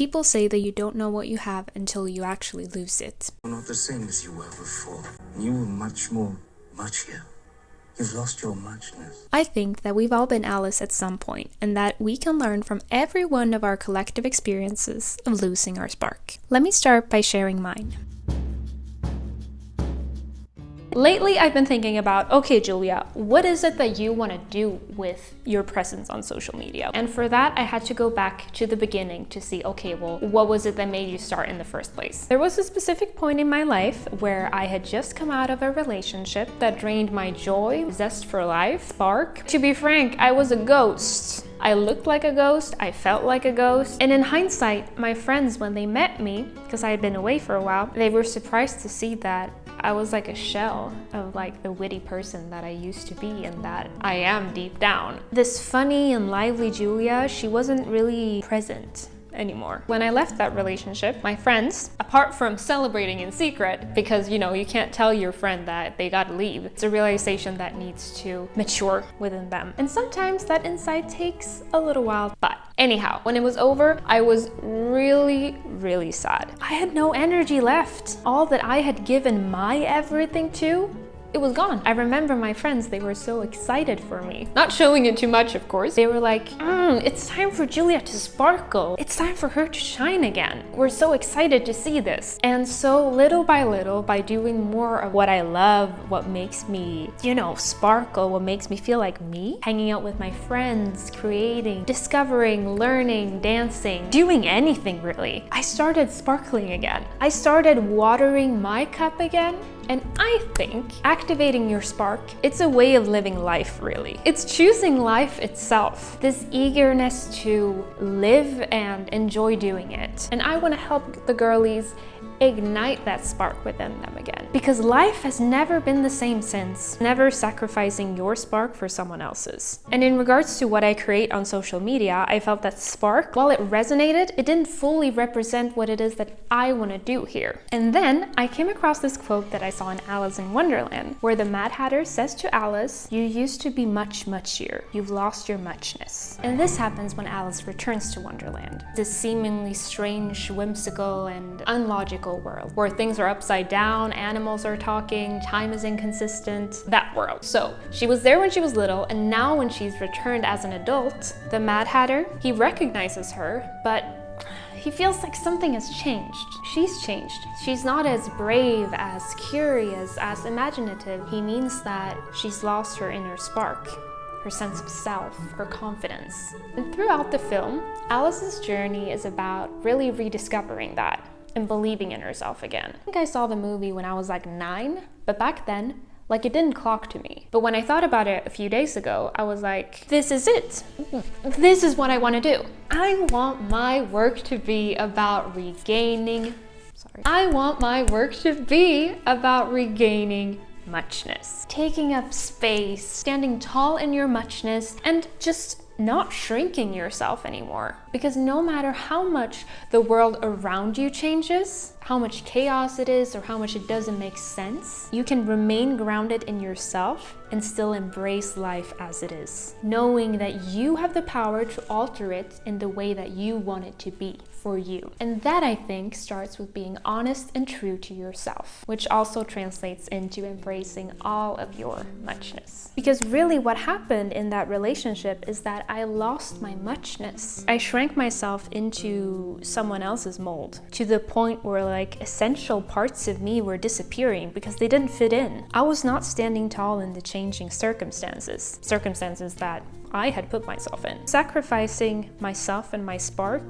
People say that you don't know what you have until you actually lose it. You're not the same as you were before. You were much more muchier. You've lost your muchness. I think that we've all been Alice at some point, and that we can learn from every one of our collective experiences of losing our spark. Let me start by sharing mine. Lately, I've been thinking about, okay, Julia, what is it that you want to do with your presence on social media? And for that, I had to go back to the beginning to see, okay, well, what was it that made you start in the first place? There was a specific point in my life where I had just come out of a relationship that drained my joy, zest for life, spark. To be frank, I was a ghost. I looked like a ghost, I felt like a ghost, and in hindsight, my friends, when they met me, because I had been away for a while, they were surprised to see that I was like a shell of like the witty person that I used to be and that I am deep down. This funny and lively Julia, she wasn't really present anymore. When I left that relationship, my friends, apart from celebrating in secret, because you know, you can't tell your friend that they gotta leave, it's a realization that needs to mature within them. And sometimes that insight takes a little while, but anyhow, when it was over, I was really sad. I had no energy left. All that I had given my everything to, it was gone. I remember my friends, they were so excited for me. Not showing it too much, of course. They were like, it's time for Julia to sparkle. It's time for her to shine again. We're so excited to see this. And so little, by doing more of what I love, what makes me, you know, sparkle, what makes me feel like me, hanging out with my friends, creating, discovering, learning, dancing, doing anything really, I started sparkling again. I started watering my cup again. And I think activating your spark, it's a way of living life, really. It's choosing life itself, this eagerness to live and enjoy doing it. And I want to help the girlies ignite that spark within them again. Because life has never been the same since, never sacrificing your spark for someone else's. And in regards to what I create on social media, I felt that spark, while it resonated, it didn't fully represent what it is that I want to do here. And then I came across this quote that I saw in Alice in Wonderland, where the Mad Hatter says to Alice, "You used to be much muchier. You've lost your muchness." And this happens when Alice returns to Wonderland. This seemingly strange, whimsical, and unlogical world where things are upside down, animals are talking, time is inconsistent, that world. So she was there when she was little, and now when she's returned as an adult, the Mad Hatter, he recognizes her, but he feels like something has changed. She's changed. She's not as brave, as curious, as imaginative. He means that she's lost her inner spark, her sense of self, her confidence. And throughout the film, Alice's journey is about really rediscovering that and believing in herself again. I think I saw the movie when I was like 9, but back then, like, it didn't clock to me. But when I thought about it a few days ago, I was like, this is it. This is what I want to do. I want my work to be about regaining muchness. Taking up space, standing tall in your muchness, and just not shrinking yourself anymore. Because no matter how much the world around you changes, how much chaos it is, or how much it doesn't make sense, you can remain grounded in yourself and still embrace life as it is, knowing that you have the power to alter it in the way that you want it to be for you. And that, I think, starts with being honest and true to yourself, which also translates into embracing all of your muchness. Because really what happened in that relationship is that I lost my muchness. I shrank myself into someone else's mold, to the point where like essential parts of me were disappearing because they didn't fit in. I was not standing tall in the changing circumstances that I had put myself in. Sacrificing myself and my spark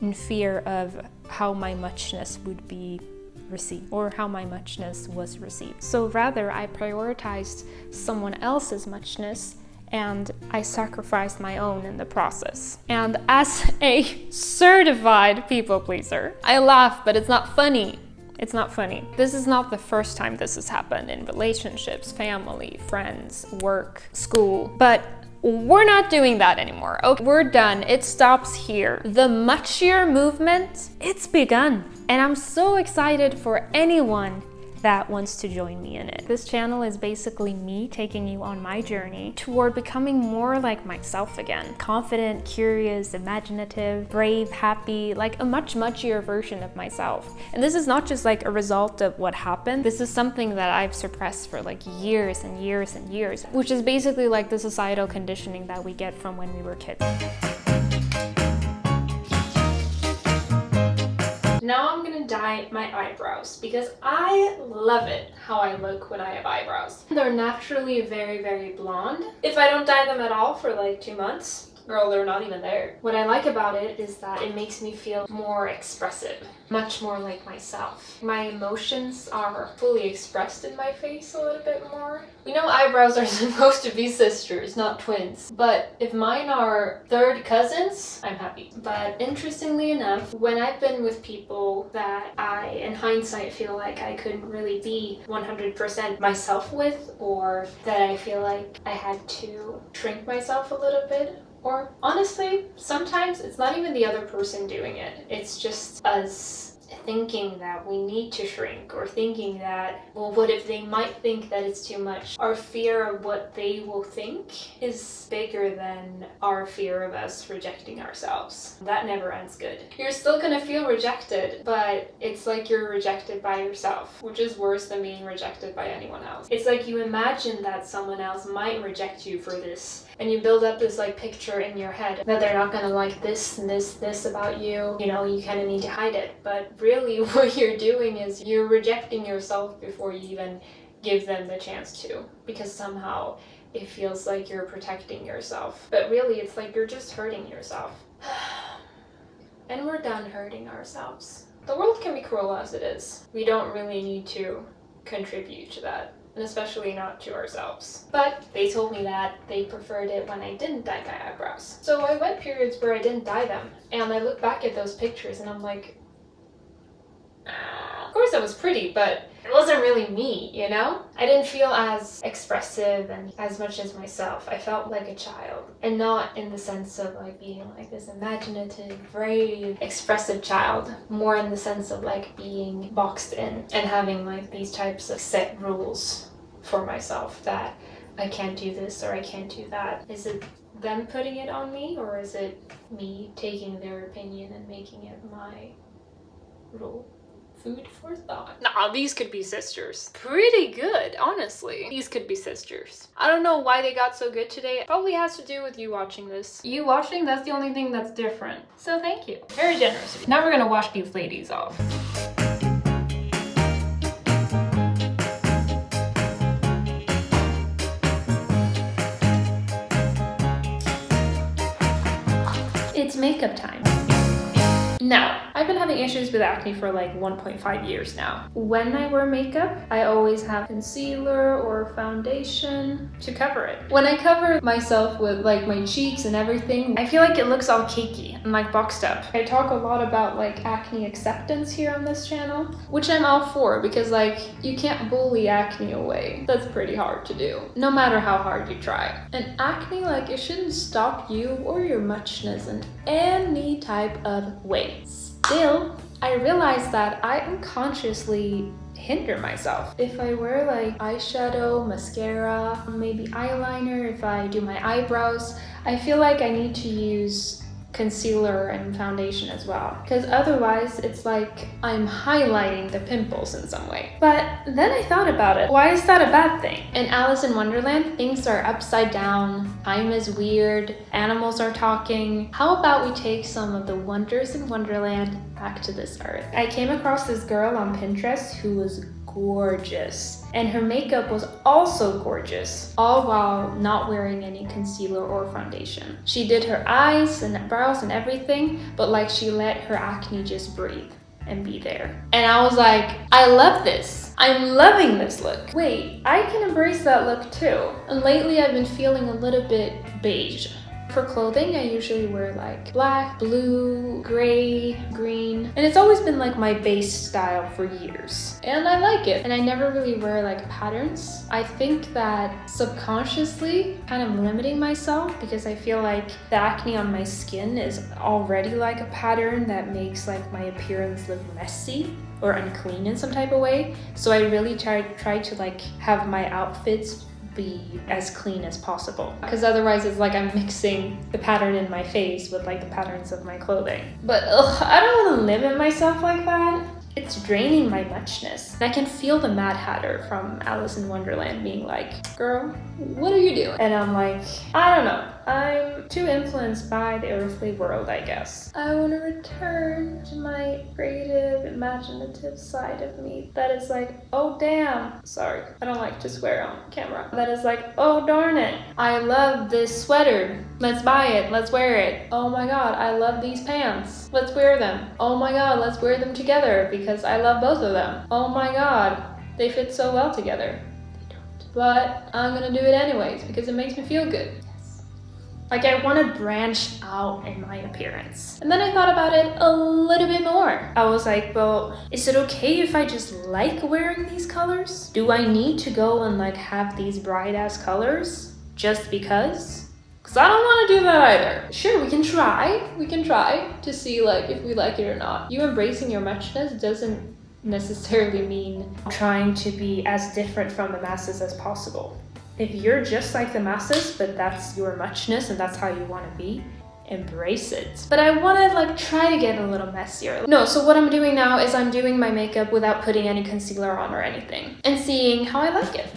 in fear of how my muchness would be received, or how my muchness was received. So rather, I prioritized someone else's muchness and I sacrificed my own in the process. And as a certified people pleaser, I laugh, but it's not funny. It's not funny. This is not the first time this has happened in relationships, family, friends, work, school, but we're not doing that anymore. Okay, we're done. It stops here. The muchier movement, it's begun. And I'm so excited for anyone that wants to join me in it. This channel is basically me taking you on my journey toward becoming more like myself again. Confident, curious, imaginative, brave, happy, like a much muchier version of myself. And this is not just like a result of what happened. This is something that I've suppressed for like years and years and years, which is basically like the societal conditioning that we get from when we were kids. Now I'm gonna dye my eyebrows because I love it how I look when I have eyebrows. They're naturally very, very blonde. If I don't dye them at all for like 2 months, girl, they're not even there. What I like about it is that it makes me feel more expressive, much more like myself. My emotions are fully expressed in my face a little bit more. We know eyebrows are supposed to be sisters, not twins. But if mine are third cousins, I'm happy. But interestingly enough, when I've been with people that I, in hindsight, feel like I couldn't really be 100% myself with, or that I feel like I had to shrink myself a little bit, or honestly, sometimes it's not even the other person doing it. It's just us thinking that we need to shrink, or thinking that, well, what if they might think that it's too much? Our fear of what they will think is bigger than our fear of us rejecting ourselves. That never ends good. You're still gonna feel rejected, but it's like you're rejected by yourself, which is worse than being rejected by anyone else. It's like you imagine that someone else might reject you for this, and you build up this like picture in your head that they're not gonna like this and this about you. You know, you kind of need to hide it. But really what you're doing is you're rejecting yourself before you even give them the chance to, because somehow it feels like you're protecting yourself. But really it's like you're just hurting yourself. And we're done hurting ourselves. The world can be cruel as it is. We don't really need to contribute to that. And especially not to ourselves. But they told me that they preferred it when I didn't dye my eyebrows. So I went periods where I didn't dye them, and I look back at those pictures and I'm like, of course it was pretty, but it wasn't really me, you know? I didn't feel as expressive and as much as myself. I felt like a child, and not in the sense of like being like this imaginative, brave, expressive child, more in the sense of like being boxed in and having like these types of set rules for myself that I can't do this or I can't do that. Is it them putting it on me, or is it me taking their opinion and making it my rule? Food for thought. Nah, these could be sisters. Pretty good, honestly. These could be sisters. I don't know why they got so good today. It probably has to do with you watching this. You watching, that's the only thing that's different. So thank you. Very generous. Now we're gonna wash these ladies off. It's makeup time. Now, I've been having issues with acne for like 1.5 years now. When I wear makeup, I always have concealer or foundation to cover it. When I cover myself with like my cheeks and everything, I feel like it looks all cakey and like boxed up. I talk a lot about like acne acceptance here on this channel, which I'm all for, because like you can't bully acne away. That's pretty hard to do, no matter how hard you try. And acne, like, it shouldn't stop you or your muchness in any type of way. Still, I realized that I unconsciously hinder myself. If I wear like eyeshadow, mascara, maybe eyeliner, if I do my eyebrows, I feel like I need to use concealer and foundation as well, because otherwise it's like I'm highlighting the pimples in some way. But then I thought about it. Why is that a bad thing? In Alice in Wonderland, things are upside down, time is weird, animals are talking. How about we take some of the wonders in Wonderland back to this earth? I came across this girl on Pinterest who was gorgeous, and her makeup was also gorgeous, all while not wearing any concealer or foundation. She did her eyes and brows and everything, but like she let her acne just breathe and be there. And I was like, I love this. I'm loving this look. Wait, I can embrace that look too. And lately I've been feeling a little bit beige. For clothing, I usually wear like black, blue, gray, green, and it's always been like my base style for years. And I like it. And I never really wear like patterns. I think that subconsciously kind of limiting myself because I feel like the acne on my skin is already like a pattern that makes like my appearance look messy or unclean in some type of way. So I really try to like have my outfits be as clean as possible, because otherwise it's like I'm mixing the pattern in my face with like the patterns of my clothing. But I don't want to limit myself like that. It's draining my muchness. And I can feel the Mad Hatter from Alice in Wonderland being like, girl, what are you doing? And I'm like, I don't know. I'm too influenced by the earthly world, I guess. I want to return to my creative, imaginative side of me that is like, oh damn. Sorry, I don't like to swear on camera. That is like, oh darn it. I love this sweater. Let's buy it. Let's wear it. Oh my god, I love these pants. Let's wear them. Oh my god, let's wear them together because I love both of them. Oh my god, they fit so well together. They don't. But I'm gonna do it anyways because it makes me feel good. Like I want to branch out in my appearance. And then I thought about it a little bit more. I was like, well, is it okay if I just like wearing these colors? Do I need to go and like have these bright ass colors just because? Because I don't want to do that either. Sure, we can try to see like if we like it or not. You embracing your muchness doesn't necessarily mean trying to be as different from the masses as possible. If you're just like the masses, but that's your muchness and that's how you want to be, embrace it. But I want to like try to get a little messier. No, so what I'm doing now is I'm doing my makeup without putting any concealer on or anything and seeing how I like it.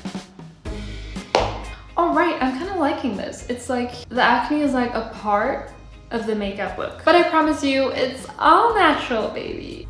All right, I'm kind of liking this. It's like the acne is like a part of the makeup look. But I promise you, it's all natural, baby.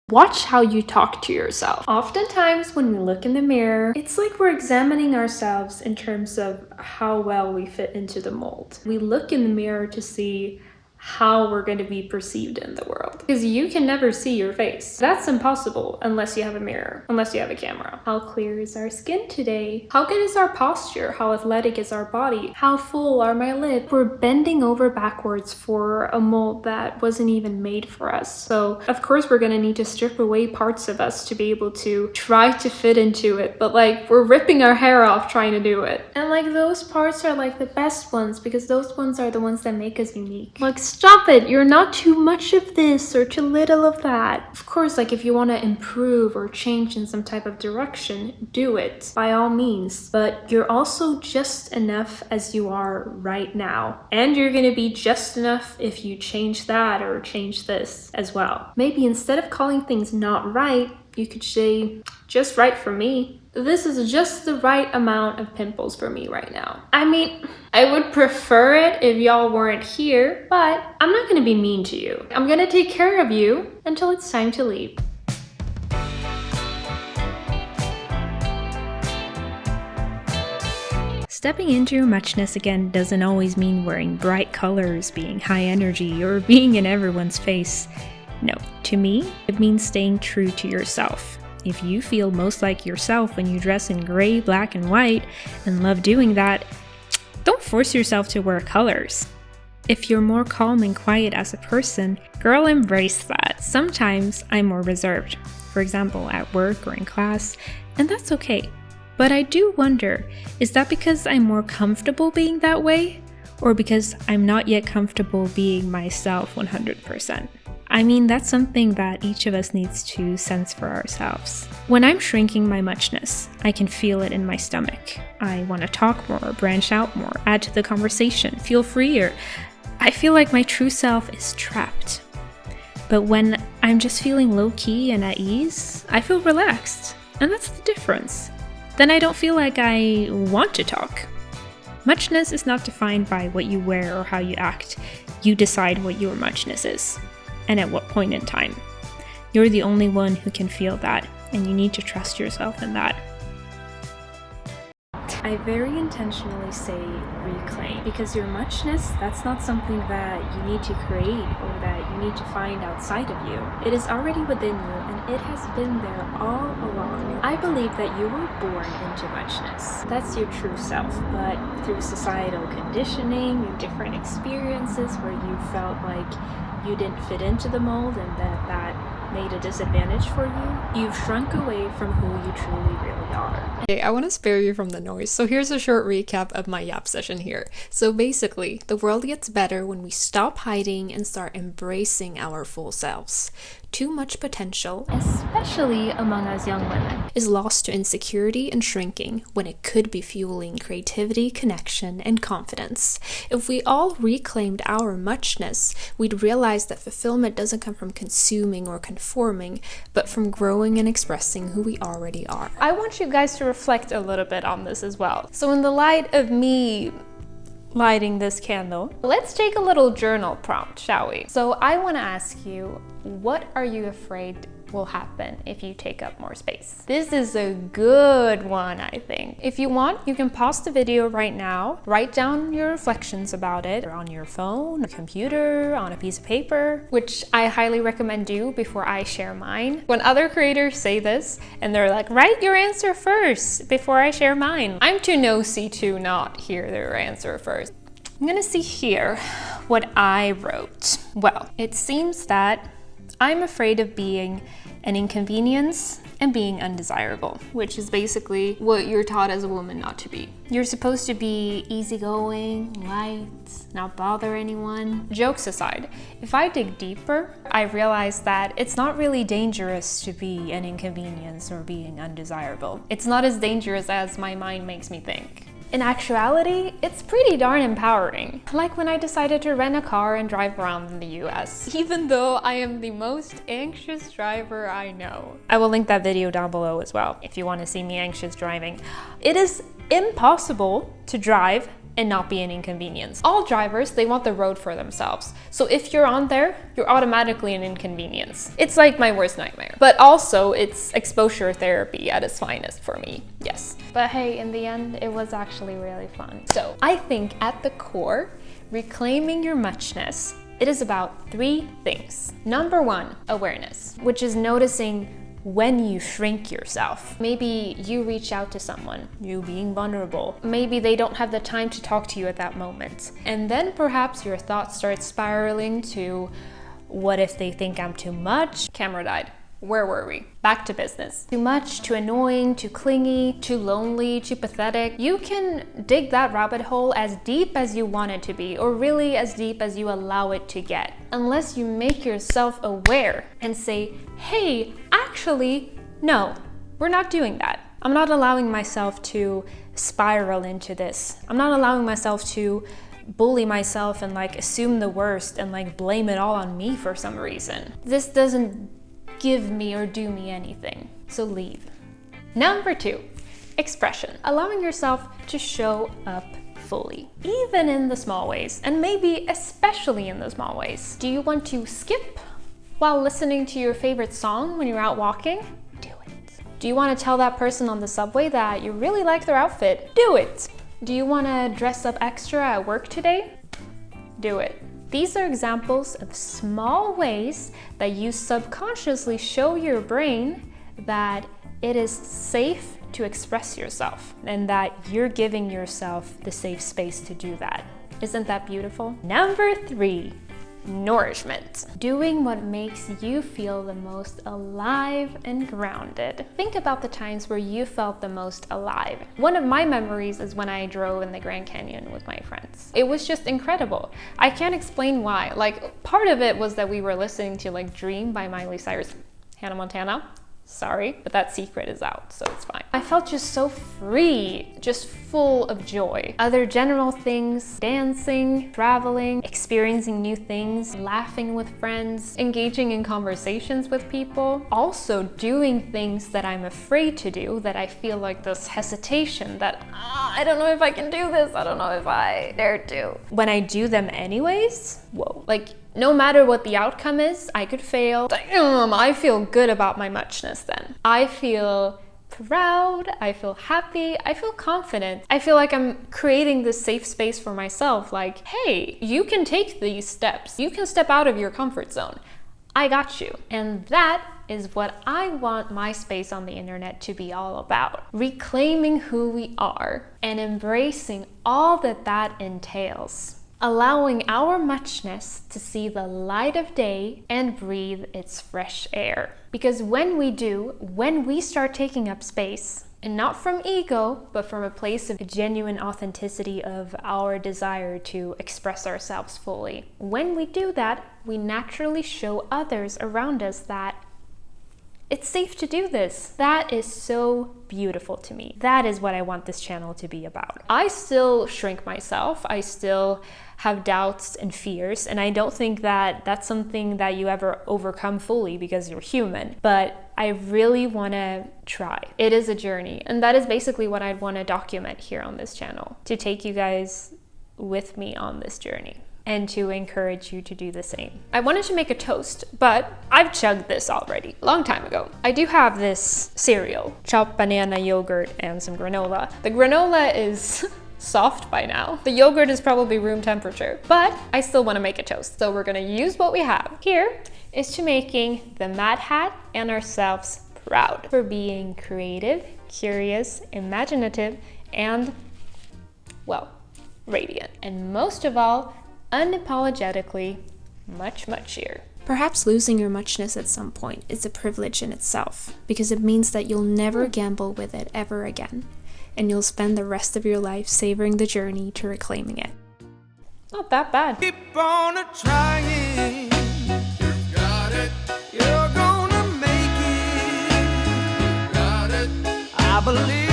Watch how you talk to yourself. Oftentimes when we look in the mirror, it's like we're examining ourselves in terms of how well we fit into the mold. We look in the mirror to see how we're going to be perceived in the world. Because you can never see your face. That's impossible unless you have a mirror, unless you have a camera. How clear is our skin today? How good is our posture? How athletic is our body? How full are my lips? We're bending over backwards for a mold that wasn't even made for us. So of course we're going to need to strip away parts of us to be able to try to fit into it. But like we're ripping our hair off trying to do it. And like those parts are like the best ones because those ones are the ones that make us unique. Like stop it, you're not too much of this or too little of that. Of course, like if you want to improve or change in some type of direction, do it by all means. But you're also just enough as you are right now. And you're going to be just enough if you change that or change this as well. Maybe instead of calling things not right, you could say, just right for me. This is just the right amount of pimples for me right now. I mean, I would prefer it if y'all weren't here, but I'm not gonna be mean to you. I'm gonna take care of you until it's time to leave. Stepping into your muchness again doesn't always mean wearing bright colors, being high energy, or being in everyone's face. No, to me, it means staying true to yourself. If you feel most like yourself when you dress in gray, black, and white, and love doing that, don't force yourself to wear colors. If you're more calm and quiet as a person, girl, embrace that. Sometimes I'm more reserved, for example, at work or in class, and that's okay. But I do wonder, is that because I'm more comfortable being that way? Or because I'm not yet comfortable being myself 100%? I mean, that's something that each of us needs to sense for ourselves. When I'm shrinking my muchness, I can feel it in my stomach. I want to talk more, branch out more, add to the conversation, feel freer. I feel like my true self is trapped. But when I'm just feeling low-key and at ease, I feel relaxed. And that's the difference. Then I don't feel like I want to talk. Muchness is not defined by what you wear or how you act. You decide what your muchness is. And at what point in time. You're the only one who can feel that, and you need to trust yourself in that. I very intentionally say reclaim, because your muchness, that's not something that you need to create or that you need to find outside of you. It is already within you, and it has been there all along. I believe that you were born into muchness. That's your true self, but through societal conditioning and different experiences where you felt like you didn't fit into the mold and that made a disadvantage for you, you've shrunk away from who you truly really are. Okay, I want to spare you from the noise, so here's a short recap of my yap session here. So basically, the world gets better when we stop hiding and start embracing our full selves. Too much potential, Especially among us young women. is lost to insecurity and shrinking when it could be fueling creativity, connection, and confidence. If we all reclaimed our muchness, we'd realize that fulfillment doesn't come from consuming or conforming, but from growing and expressing who we already are. I want you guys to reflect a little bit on this as well. So in the light of me lighting this candle, let's take a little journal prompt, shall we? So I want to ask you, what are you afraid will happen if you take up more space? This is a good one, I think. If you want, you can pause the video right now, write down your reflections about it on your phone, a computer, on a piece of paper, which I highly recommend do before I share mine. When other creators say this and they're like, write your answer first before I share mine, I'm too nosy to not hear their answer first. I'm gonna see here what I wrote. Well, it seems that I'm afraid of being an inconvenience and being undesirable, which is basically what you're taught as a woman not to be. You're supposed to be easygoing, light, not bother anyone. Jokes aside, if I dig deeper, I realize that it's not really dangerous to be an inconvenience or being undesirable. It's not as dangerous as my mind makes me think. In actuality, it's pretty darn empowering. Like when I decided to rent a car and drive around in the US, even though I am the most anxious driver I know. I will link that video down below as well if you want to see me anxious driving. It is impossible to drive and not be an inconvenience. All drivers, they want the road for themselves. So if you're on there, you're automatically an inconvenience. It's like my worst nightmare. But also, it's exposure therapy at its finest for me, yes. But hey, in the end, it was actually really fun. So I think at the core, reclaiming your muchness, it is about 3 things. Number 1, awareness, which is noticing when you shrink yourself. Maybe you reach out to someone, you being vulnerable. Maybe they don't have the time to talk to you at that moment. And then perhaps your thoughts start spiraling to, what if they think I'm too much? Camera died. Where were we? Back to business. Too much, too annoying, too clingy, too lonely, too pathetic. You can dig that rabbit hole as deep as you want it to be, or really as deep as you allow it to get. Unless you make yourself aware and say, hey, actually, no, we're not doing that. I'm not allowing myself to spiral into this. I'm not allowing myself to bully myself and like assume the worst and like blame it all on me for some reason. This doesn't give me or do me anything, so leave. Number 2, expression. Allowing yourself to show up fully, even in the small ways, and maybe especially in the small ways. Do you want to skip while listening to your favorite song when you're out walking? Do it. Do you want to tell that person on the subway that you really like their outfit? Do it. Do you want to dress up extra at work today? Do it. These are examples of small ways that you subconsciously show your brain that it is safe to express yourself and that you're giving yourself the safe space to do that. Isn't that beautiful? Number 3, nourishment. Doing what makes you feel the most alive and grounded. Think about the times where you felt the most alive. One of my memories is when I drove in the Grand Canyon with my friends. It was just incredible. I can't explain why. Like, part of it was that we were listening to like Dream by Miley Cyrus. Hannah Montana. Sorry, but that secret is out, so it's fine. I felt just so free, just full of joy. Other general things, dancing, traveling, experiencing new things, laughing with friends, engaging in conversations with people. Also doing things that I'm afraid to do, that I feel like this hesitation that, I don't know if I can do this, I don't know if I dare to. When I do them anyways, whoa, like, no matter what the outcome is, I could fail. Damn, I feel good about my muchness then. I feel proud, I feel happy, I feel confident. I feel like I'm creating this safe space for myself, like, hey, you can take these steps. You can step out of your comfort zone. I got you. And that is what I want my space on the internet to be all about. Reclaiming who we are and embracing all that that entails. Allowing our muchness to see the light of day and breathe its fresh air. Because when we do, when we start taking up space, and not from ego, but from a place of genuine authenticity of our desire to express ourselves fully, when we do that, we naturally show others around us that it's safe to do this. That is so beautiful to me. That is what I want this channel to be about. I still shrink myself. I still have doubts and fears, and I don't think that that's something that you ever overcome fully because you're human. But I really want to try. It is a journey, and that is basically what I'd want to document here on this channel, to take you guys with me on this journey and to encourage you to do the same. I wanted to make a toast, but I've chugged this already, a long time ago. I do have this cereal, chopped banana, yogurt, and some granola. The granola is soft by now. The yogurt is probably room temperature, but I still want to make a toast. So we're gonna use what we have. Here is to making the Mad Hat and ourselves proud for being creative, curious, imaginative, and, well, radiant. And most of all, unapologetically muchier. Perhaps losing your muchness at some point is a privilege in itself, because it means that you'll never gamble with it ever again, and you'll spend the rest of your life savoring the journey to reclaiming it. Not that bad. Keep on trying. You got it. You're gonna make it. You got it. I believe.